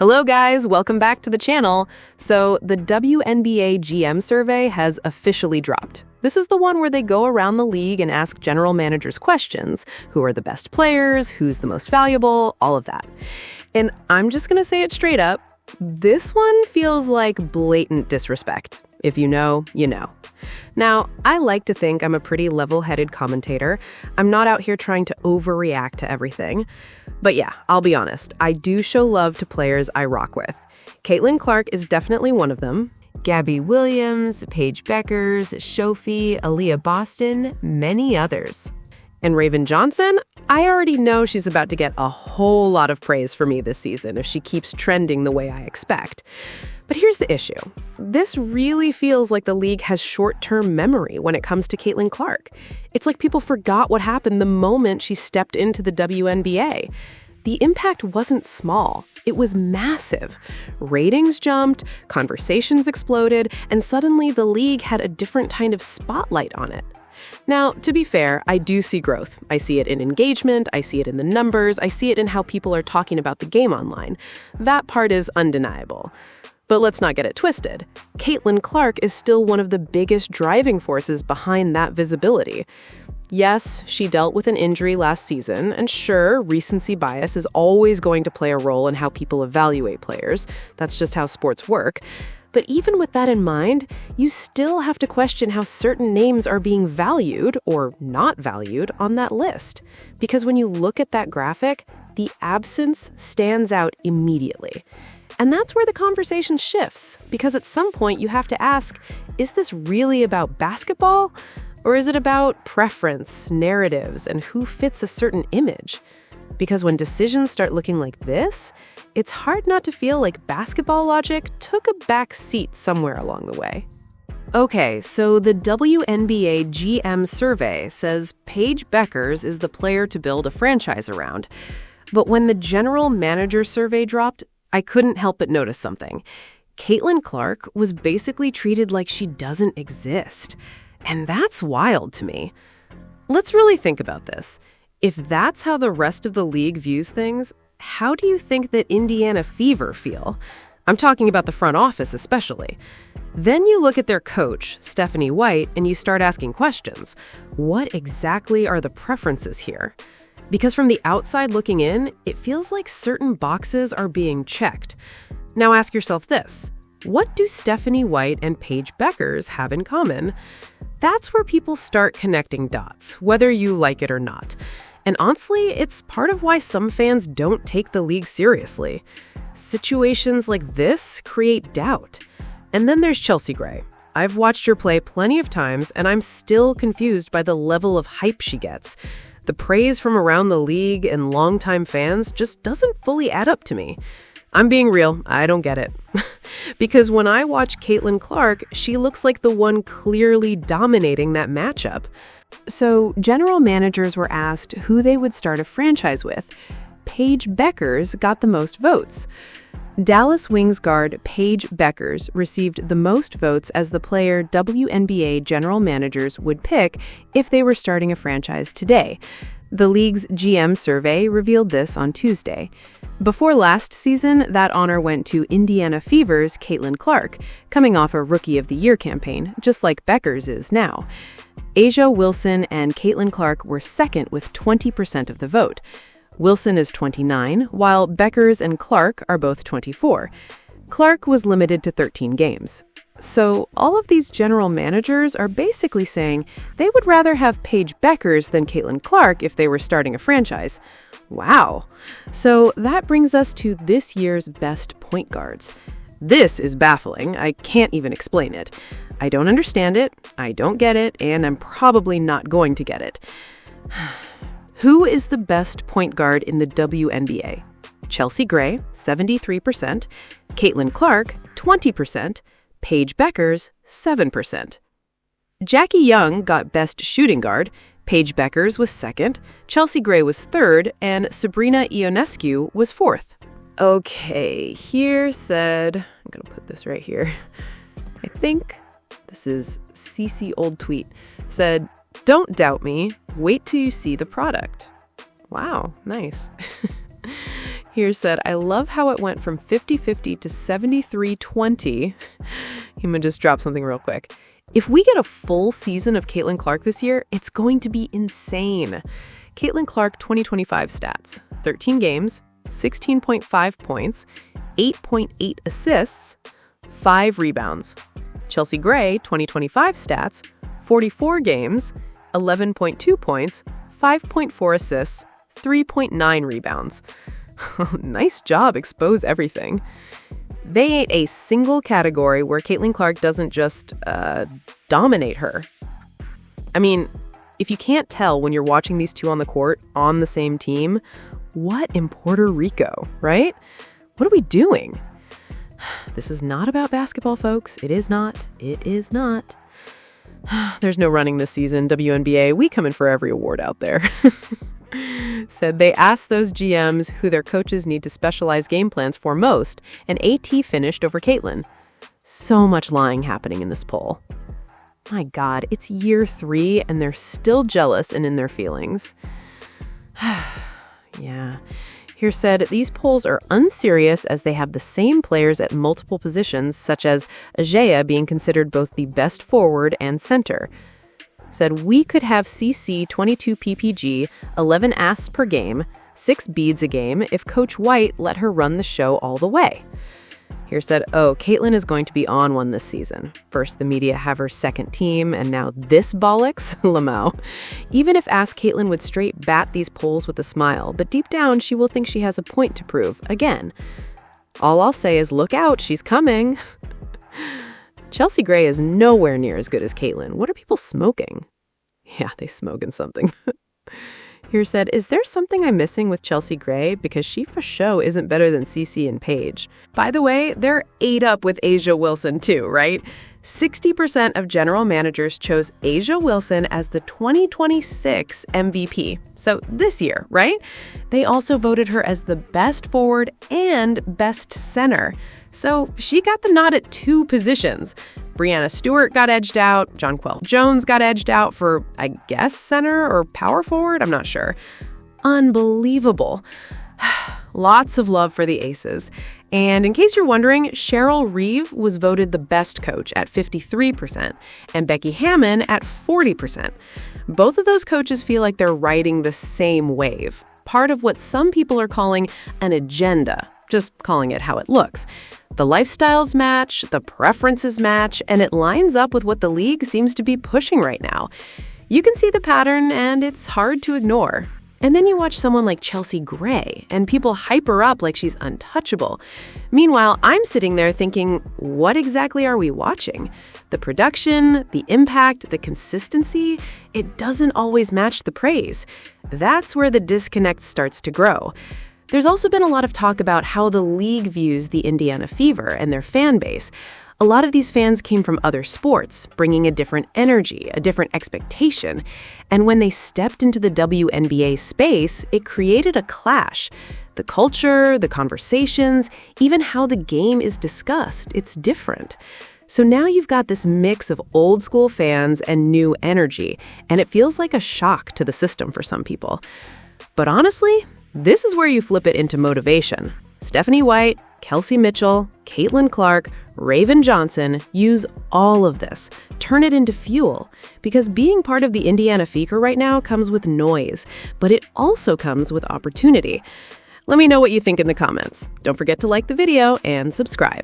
Hello guys, welcome back to the channel. So the WNBA GM survey has officially dropped. This is the one where they go around the league and ask general managers questions. Who are the best players? Who's the most valuable? All of that. And I'm just gonna say it straight up. This one feels like blatant disrespect. If you know, you know. Now, I like to think I'm a pretty level-headed commentator. I'm not out here trying to overreact to everything. But yeah, I'll be honest, I do show love to players I rock with. Caitlin Clark is definitely one of them. Gabby Williams, Paige Bueckers, Shofi, Aaliyah Boston, many others. And Raven Johnson, I already know she's about to get a whole lot of praise for me this season if she keeps trending the way I expect. But here's the issue. This really feels like the league has short-term memory when it comes to Caitlin Clark. It's like people forgot what happened the moment she stepped into the WNBA. The impact wasn't small. It was massive. Ratings jumped, conversations exploded, and suddenly the league had a different kind of spotlight on it. Now, to be fair, I do see growth. I see it in engagement, I see it in the numbers, I see it in how people are talking about the game online. That part is undeniable. But let's not get it twisted. Caitlin Clark is still one of the biggest driving forces behind that visibility. Yes, she dealt with an injury last season, and sure, recency bias is always going to play a role in how people evaluate players. That's just how sports work. But even with that in mind, you still have to question how certain names are being valued or not valued on that list. Because when you look at that graphic, the absence stands out immediately. And that's where the conversation shifts, because at some point you have to ask, is this really about basketball? Or is it about preference, narratives, and who fits a certain image? Because when decisions start looking like this, it's hard not to feel like basketball logic took a back seat somewhere along the way. Okay, so the WNBA GM survey says Paige Bueckers is the player to build a franchise around. But when the general manager survey dropped, I couldn't help but notice something. Caitlin Clark was basically treated like she doesn't exist. And that's wild to me. Let's really think about this. If that's how the rest of the league views things, how do you think that Indiana Fever feel? I'm talking about the front office especially. Then you look at their coach, Stephanie White, and you start asking questions. What exactly are the preferences here? Because from the outside looking in, it feels like certain boxes are being checked. Now ask yourself this. What do Stephanie White and Paige Bueckers have in common? That's where people start connecting dots, whether you like it or not. And honestly, it's part of why some fans don't take the league seriously. Situations like this create doubt. And then there's Chelsea Gray. I've watched her play plenty of times, and I'm still confused by the level of hype she gets. The praise from around the league and longtime fans just doesn't fully add up to me. I'm being real, I don't get it. Because when I watch Caitlin Clark, she looks like the one clearly dominating that matchup. So general managers were asked who they would start a franchise with. Paige Bueckers got the most votes. Dallas Wings guard Paige Bueckers received the most votes as the player WNBA general managers would pick if they were starting a franchise today. The league's GM survey revealed this on Tuesday. Before last season, that honor went to Indiana Fever's Caitlin Clark, coming off a Rookie of the Year campaign, just like Bueckers is now. Asia Wilson and Caitlin Clark were second with 20% of the vote. Wilson is 29, while Bueckers and Clark are both 24. Clark was limited to 13 games. So all of these general managers are basically saying they would rather have Paige Bueckers than Caitlin Clark if they were starting a franchise. Wow. So that brings us to this year's best point guards. This is baffling. I can't even explain it. I don't understand it, I don't get it, and I'm probably not going to get it. Who is the best point guard in the WNBA? Chelsea Gray, 73%, Caitlin Clark, 20%, Paige Bueckers, 7%. Jackie Young got Best Shooting Guard, Paige Bueckers was second, Chelsea Gray was third, and Sabrina Ionescu was fourth. Okay, here said, I'm gonna put this right here. I think this is CC Old Tweet, said, "Don't doubt me, wait till you see the product." Wow, nice. Here said, I love how it went from 50-50 to 73-20. I'm gonna just drop something real quick. If we get a full season of Caitlin Clark this year, it's going to be insane. Caitlin Clark 2025 stats: 13 games, 16.5 points, 8.8 assists, 5 rebounds. Chelsea Gray 2025 stats: 44 games, 11.2 points, 5.4 assists, 3.9 rebounds. Nice job, expose everything. They ain't a single category where Caitlin Clark doesn't just dominate her. I mean, if you can't tell when you're watching these two on the court on the same team, what in Puerto Rico, right? What are we doing? This is not about basketball, folks. It is not. It is not. There's no running this season, WNBA. We come in for every award out there. Said they asked those GMs who their coaches need to specialize game plans for most, and AT finished over Caitlin. So much lying happening in this poll. My God, it's year 3 and they're still jealous and in their feelings. Yeah. Here said, these polls are unserious as they have the same players at multiple positions, such as Ajaya being considered both the best forward and center. Said, we could have CC 22 PPG, 11 assists per game, 6 beads a game if Coach White let her run the show all the way. Here said, oh, Caitlin is going to be on one this season. First, the media have her second team, and now this bollocks, Lamau. Even if asked, Caitlin would straight bat these polls with a smile, but deep down, she will think she has a point to prove, again. All I'll say is, look out, she's coming. Chelsea Gray is nowhere near as good as Caitlin. What are people smoking? Yeah, they smoking something. Here said, is there something I'm missing with Chelsea Gray? Because she for show isn't better than CC and Paige. By the way, they're ate up with A'ja Wilson too, right? 60% of general managers chose A'ja Wilson as the 2026 MVP. So this year, right? They also voted her as the best forward and best center. So she got the nod at 2 positions. Brianna Stewart got edged out. Jonquel Jones got edged out for, I guess, center or power forward? I'm not sure. Unbelievable. Lots of love for the Aces. And in case you're wondering, Cheryl Reeve was voted the best coach at 53% and Becky Hammon at 40%. Both of those coaches feel like they're riding the same wave, part of what some people are calling an agenda, just calling it how it looks. The lifestyles match, the preferences match, and it lines up with what the league seems to be pushing right now. You can see the pattern, and it's hard to ignore. And then you watch someone like Chelsea Gray, and people hype her up like she's untouchable. Meanwhile, I'm sitting there thinking, what exactly are we watching? The production, the impact, the consistency, it doesn't always match the praise. That's where the disconnect starts to grow. There's also been a lot of talk about how the league views the Indiana Fever and their fan base. A lot of these fans came from other sports, bringing a different energy, a different expectation. And when they stepped into the WNBA space, it created a clash. The culture, the conversations, even how the game is discussed, it's different. So now you've got this mix of old school fans and new energy, and it feels like a shock to the system for some people. But honestly, this is where you flip it into motivation. Stephanie White, Kelsey Mitchell, Caitlin Clark, Raven Johnson use all of this, turn it into fuel, because being part of the Indiana Fever right now comes with noise, but it also comes with opportunity. Let me know what you think in the comments. Don't forget to like the video and subscribe.